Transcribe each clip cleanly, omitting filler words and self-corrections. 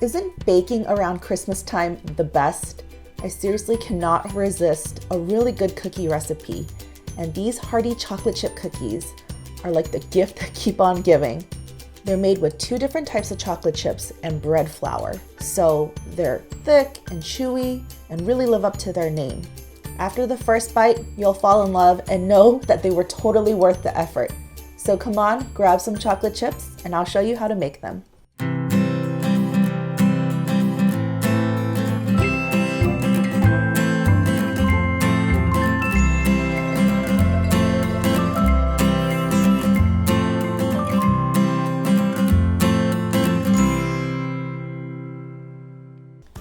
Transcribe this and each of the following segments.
Isn't baking around Christmas time the best? I seriously cannot resist a really good cookie recipe. And these Hearty chocolate chip cookies are like the gift that keep on giving. They're made with 2 different types of chocolate chips and bread flour. So they're thick and chewy and really live up to their name. After the first bite, you'll fall in love and know that they were totally worth the effort. So come on, grab some chocolate chips and I'll show you how to make them.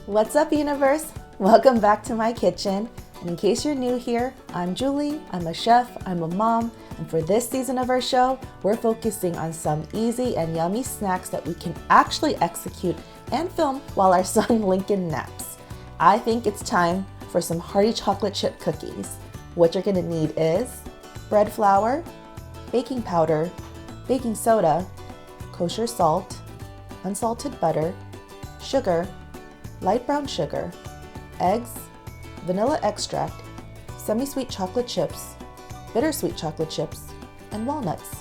What's up, universe? Welcome back to my kitchen. And in case you're new here, I'm Julie, I'm a chef, I'm a mom, and for this season of our show, we're focusing on some easy and yummy snacks that we can actually execute and film while our son Lincoln naps. I think it's time for some Hearty chocolate chip cookies. What you're gonna need is bread flour, baking powder, baking soda, kosher salt, unsalted butter, sugar, light brown sugar, eggs, vanilla extract, semi-sweet chocolate chips, bittersweet chocolate chips, and walnuts.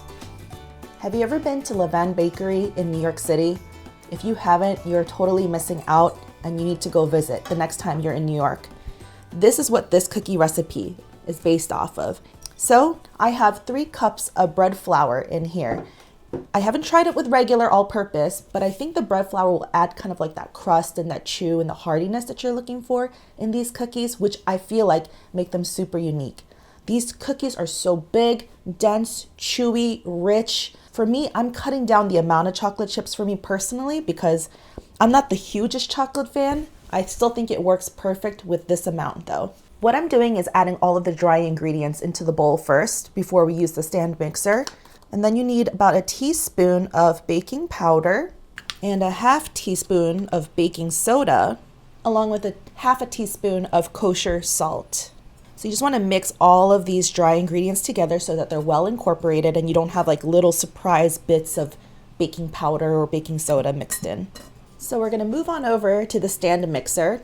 Have you ever been to Levain Bakery in New York City? If you haven't, you're totally missing out and you need to go visit the next time you're in New York. This is what this cookie recipe is based off of. So I have 3 cups of bread flour in here. I haven't tried it with regular all-purpose, but I think the bread flour will add kind of like that crust and that chew and the hardiness that you're looking for in these cookies, which I feel like make them super unique. These cookies are so big, dense, chewy, rich. For me, I'm cutting down the amount of chocolate chips for me personally because I'm not the hugest chocolate fan. I still think it works perfect with this amount though. What I'm doing is adding all of the dry ingredients into the bowl first before we use the stand mixer. And then you need about a teaspoon of baking powder and a half teaspoon of baking soda, along with a half a teaspoon of kosher salt. So you just want to mix all of these dry ingredients together so that they're well incorporated and you don't have like little surprise bits of baking powder or baking soda mixed in. So we're going to move on over to the stand mixer.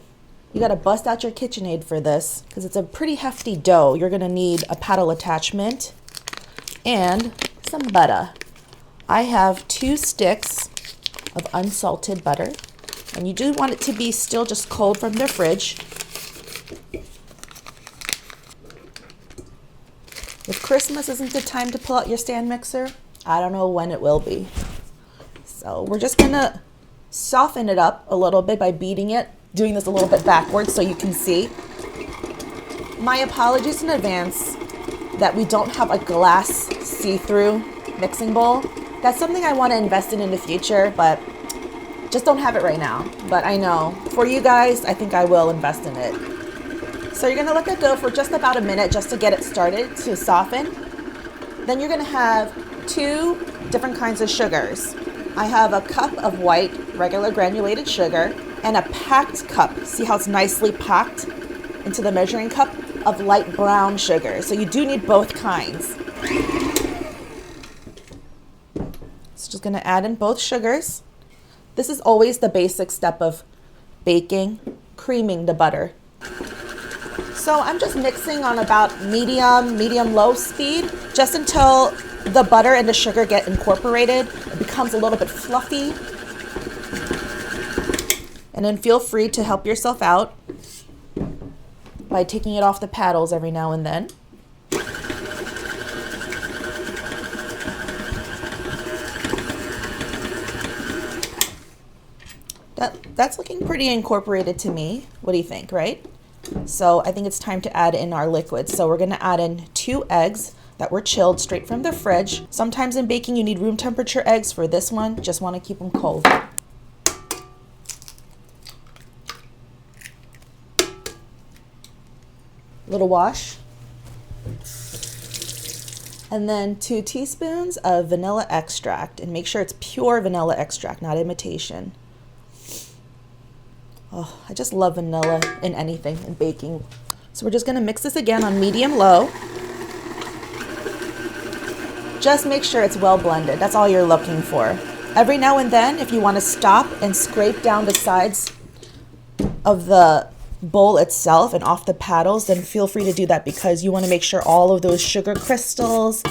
You got to bust out your KitchenAid for this because it's a pretty hefty dough. You're going to need a paddle attachment and some butter. I have 2 sticks of unsalted butter, and you do want it to be still just cold from the fridge. If Christmas isn't the time to pull out your stand mixer, I don't know when it will be. So we're just gonna soften it up a little bit by beating it, doing this a little bit backwards so you can see. My apologies in advance that we don't have a glass see-through mixing bowl. That's something I want to invest in the future, but just don't have it right now. But I know for you guys, I think I will invest in it. So you're going to let that go for just about a minute just to get it started to soften. Then you're going to have 2 different kinds of sugars. I have a cup of white regular granulated sugar and a packed cup. See how it's nicely packed into the measuring cup of light brown sugar. So you do need both kinds. So just gonna add in both sugars. This is always the basic step of baking, creaming the butter. So I'm just mixing on about medium-low speed, just until the butter and the sugar get incorporated. It becomes a little bit fluffy. And then feel free to help yourself out by taking it off the paddles every now and then. That's looking pretty incorporated to me. What do you think, right? So I think it's time to add in our liquid. So we're gonna add in 2 eggs that were chilled straight from the fridge. Sometimes in baking you need room temperature eggs. For this one, just wanna keep them cold. Little wash. And then 2 teaspoons of vanilla extract, and make sure it's pure vanilla extract, not imitation. Oh, I just love vanilla in anything in baking. So we're just gonna mix this again on medium-low. Just make sure it's well blended. That's all you're looking for. Every now and then, if you want to stop and scrape down the sides of the bowl itself and off the paddles, then feel free to do that, because you want to make sure all of those sugar crystals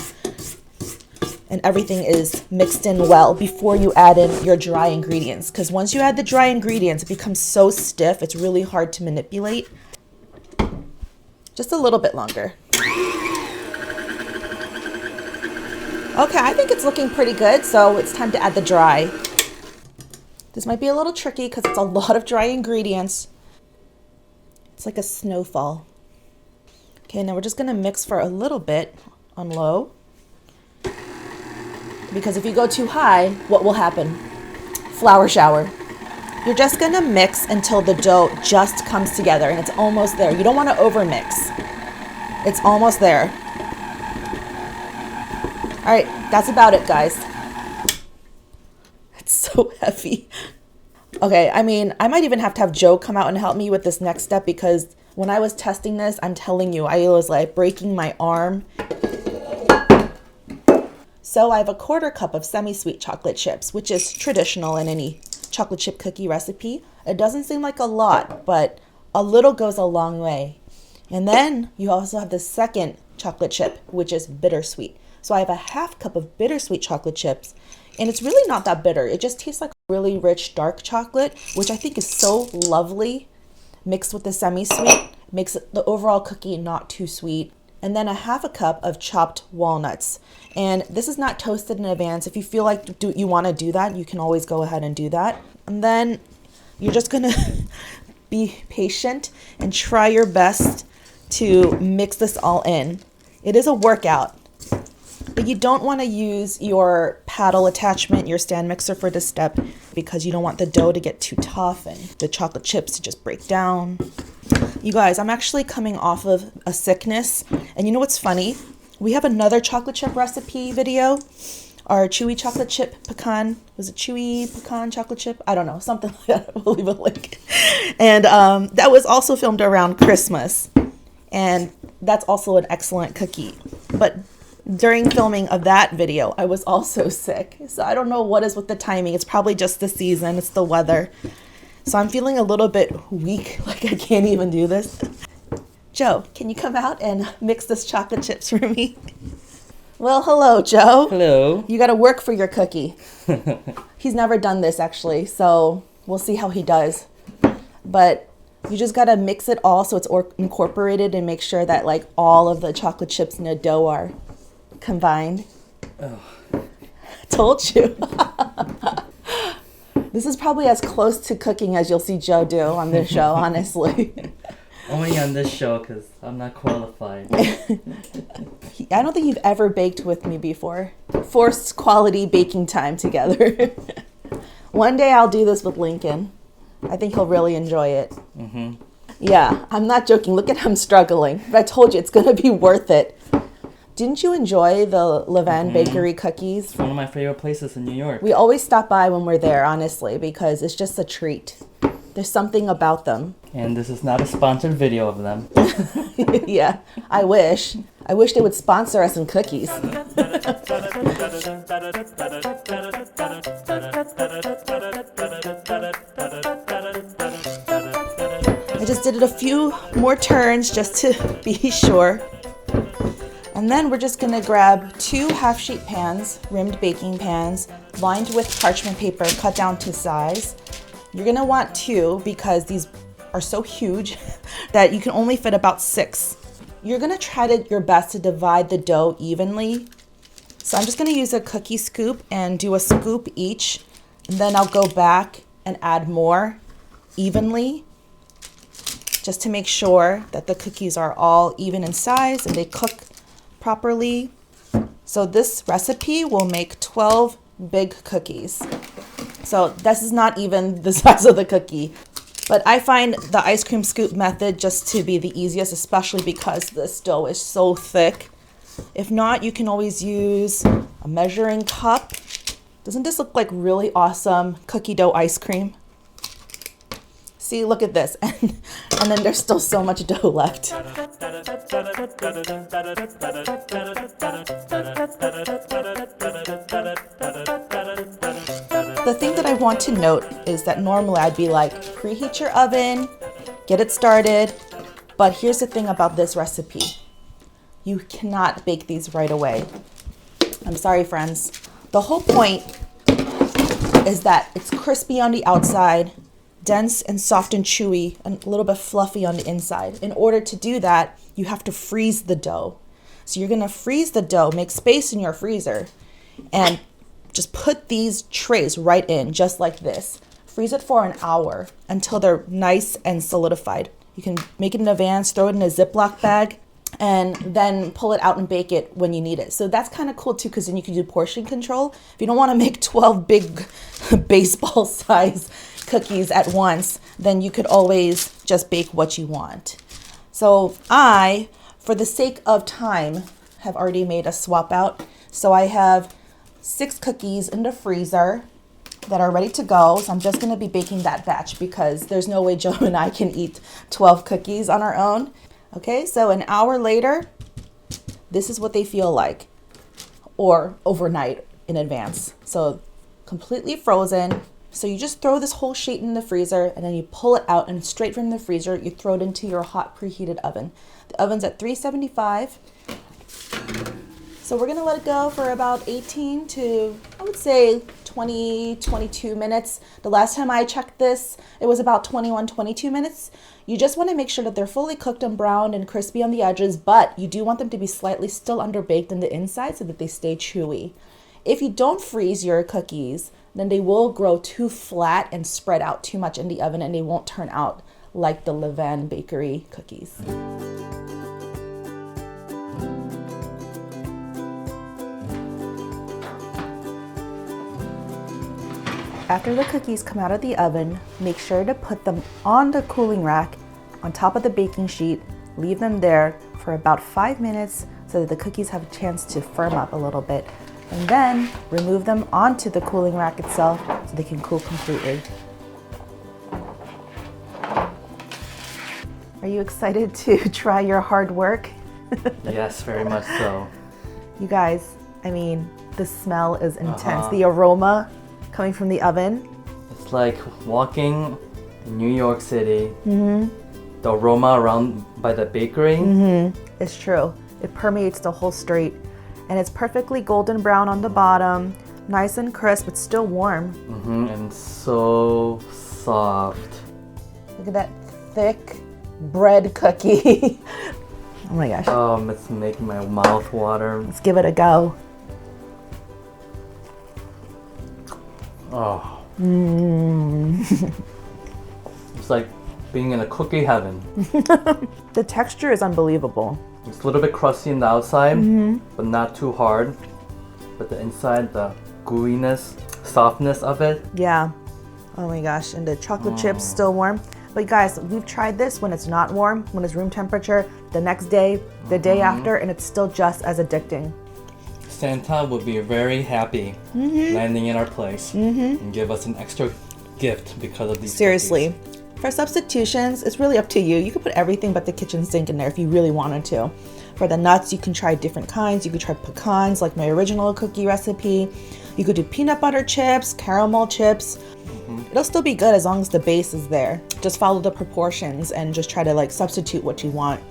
and everything is mixed in well before you add in your dry ingredients. Because once you add the dry ingredients, it becomes so stiff, it's really hard to manipulate. Just a little bit longer. Okay, I think it's looking pretty good, so it's time to add the dry. This might be a little tricky because it's a lot of dry ingredients. It's like a snowfall. Okay, now we're just gonna mix for a little bit on low. Because if you go too high, what will happen? Flour shower. You're just gonna mix until the dough just comes together and it's almost there. You don't wanna overmix. It's almost there. All right, that's about it, guys. It's so heavy. Okay, I mean, I might even have to have Joe come out and help me with this next step, because when I was testing this, I'm telling you, I was like breaking my arm. So I have a 1/4 cup of semi-sweet chocolate chips, which is traditional in any chocolate chip cookie recipe. It doesn't seem like a lot, but a little goes a long way. And then you also have the second chocolate chip, which is bittersweet. So I have a 1/2 cup of bittersweet chocolate chips, and it's really not that bitter. It just tastes like really rich dark chocolate, which I think is so lovely. Mixed with the semi-sweet, makes the overall cookie not too sweet. And then a 1/2 cup of chopped walnuts. And this is not toasted in advance. If you feel like you want to do that, you can always go ahead and do that. And then you're just gonna be patient and try your best to mix this all in. It is a workout, but you don't want to use your paddle attachment, your stand mixer, for this step, because you don't want the dough to get too tough and the chocolate chips to just break down. You guys, I'm actually coming off of a sickness, and you know what's funny? We have another chocolate chip recipe video, our chewy chocolate chip pecan. Was it chewy pecan chocolate chip? I don't know, something like that. We'll leave a link. And that was also filmed around Christmas, and that's also an excellent cookie. But during filming of that video, I was also sick. So I don't know what is with the timing. It's probably just the season. It's the weather. So I'm feeling a little bit weak, like I can't even do this. Joe, can you come out and mix this chocolate chips for me? Well, hello, Joe. Hello. You got to work for your cookie. He's never done this, actually, so we'll see how he does. But you just got to mix it all so it's incorporated, and make sure that like all of the chocolate chips in the dough are combined. Oh. Told you. This is probably as close to cooking as you'll see Joe do on this show, honestly. Only on this show, because I'm not qualified. I don't think you've ever baked with me before. Forced quality baking time together. One day I'll do this with Lincoln. I think he'll really enjoy it. Mm-hmm. Yeah, I'm not joking. Look at him struggling. But I told you, it's going to be worth it. Didn't you enjoy the Levain bakery cookies? It's one of my favorite places in New York. We always stop by when we're there, honestly, because it's just a treat. There's something about them. And this is not a sponsored video of them. Yeah, I wish. I wish they would sponsor us in cookies. I just did it a few more turns just to be sure. And then we're just gonna grab 2 half-sheet pans, rimmed baking pans, lined with parchment paper, cut down to size. You're gonna want 2 because these are so huge that you can only fit about 6. You're gonna try your best to divide the dough evenly. So I'm just gonna use a cookie scoop and do a scoop each, and then I'll go back and add more evenly, just to make sure that the cookies are all even in size and they cook properly. So this recipe will make 12 big cookies. So this is not even the size of the cookie. But I find the ice cream scoop method just to be the easiest, especially because this dough is so thick. If not, you can always use a measuring cup. Doesn't this look like really awesome cookie dough ice cream? See, look at this. And then there's still so much dough left. The thing that I want to note is that normally I'd be like, preheat your oven, get it started. But here's the thing about this recipe. You cannot bake these right away. I'm sorry, friends. The whole point is that it's crispy on the outside, dense and soft and chewy, and a little bit fluffy on the inside. In order to do that, you have to freeze the dough. So you're gonna freeze the dough, make space in your freezer, and just put these trays right in, just like this. Freeze it for an hour until they're nice and solidified. You can make it in advance, throw it in a Ziploc bag, and then pull it out and bake it when you need it. So that's kind of cool too, because then you can do portion control. If you don't want to make 12 big baseball size cookies at once, then you could always just bake what you want. So I, for the sake of time, have already made a swap out. So I have 6 cookies in the freezer that are ready to go. So I'm just going to be baking that batch because there's no way Joe and I can eat 12 cookies on our own. Okay, so an hour later, this is what they feel like, or overnight in advance. So completely frozen. So you just throw this whole sheet in the freezer and then you pull it out, and straight from the freezer, you throw it into your hot preheated oven. The oven's at 375. So we're gonna let it go for about 18 to, I would say, 20, 22 minutes. The last time I checked this, it was about 21, 22 minutes. You just wanna make sure that they're fully cooked and browned and crispy on the edges, but you do want them to be slightly still underbaked on the inside so that they stay chewy. If you don't freeze your cookies, then they will grow too flat and spread out too much in the oven, and they won't turn out like the Levain bakery cookies. After the cookies come out of the oven, make sure to put them on the cooling rack on top of the baking sheet. Leave them there for about 5 minutes so that the cookies have a chance to firm up a little bit. And then remove them onto the cooling rack itself so they can cool completely. Are you excited to try your hard work? Yes, very much so. You guys, I mean, the smell is intense. The aroma coming from the oven. It's like walking in New York City. The aroma around by the bakery. It's true. It permeates the whole street. And it's perfectly golden brown on the bottom, nice and crisp, but still warm. And so soft. Look at that thick bread cookie. Oh my gosh. It's making my mouth water. Let's give it a go. Oh. It's like being in a cookie heaven. The texture is unbelievable. It's a little bit crusty on the outside, but not too hard. But the inside, the gooiness, softness of it. Yeah. Oh my gosh. And the chocolate chips still warm. But guys, we've tried this when it's not warm, when it's room temperature, the next day, the day after, and it's still just as addicting. Santa will be very happy landing in our place and give us an extra gift because of these Seriously. cookies. For substitutions, it's really up to you. You could put everything but the kitchen sink in there if you really wanted to. For the nuts, you can try different kinds. You could try pecans, like my original cookie recipe. You could do peanut butter chips, caramel chips. It'll still be good as long as the base is there. Just follow the proportions and just try to like substitute what you want.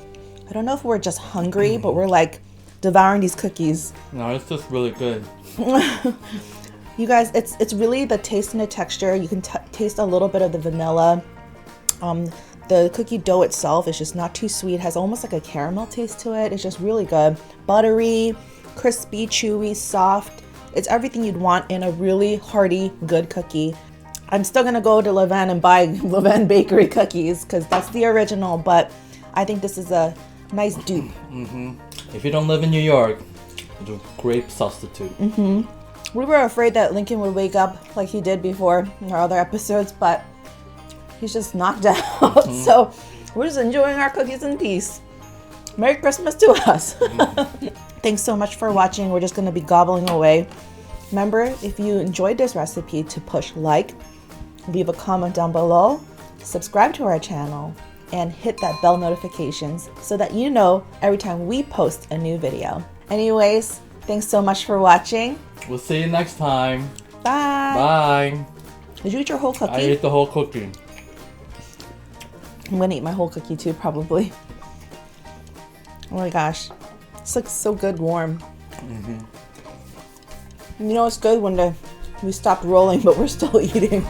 I don't know if we're just hungry, but we're like devouring these cookies. No, it's just really good. You guys, it's really the taste and the texture. You can taste a little bit of the vanilla. The cookie dough itself is just not too sweet. It has almost like a caramel taste to it. It's just really good. Buttery, crispy, chewy, soft. It's everything you'd want in a really hearty, good cookie. I'm still gonna go to Levain and buy Levain bakery cookies because that's the original, but I think this is a nice dupe. If you don't live in New York, it's a great substitute. We were afraid that Lincoln would wake up like he did before in our other episodes, but he's just knocked out. So we're just enjoying our cookies in peace. Merry Christmas to us. Thanks so much for watching. We're just going to be gobbling away. Remember, if you enjoyed this recipe, to push like, leave a comment down below, subscribe to our channel, and hit that bell notifications so that you know every time we post a new video. Anyways, thanks so much for watching. We'll see you next time. Bye. Bye. Did you eat your whole cookie? I ate the whole cookie. I'm gonna eat my whole cookie too, probably. Oh my gosh. This looks so good warm. You know it's good when we stopped rolling, but we're still eating.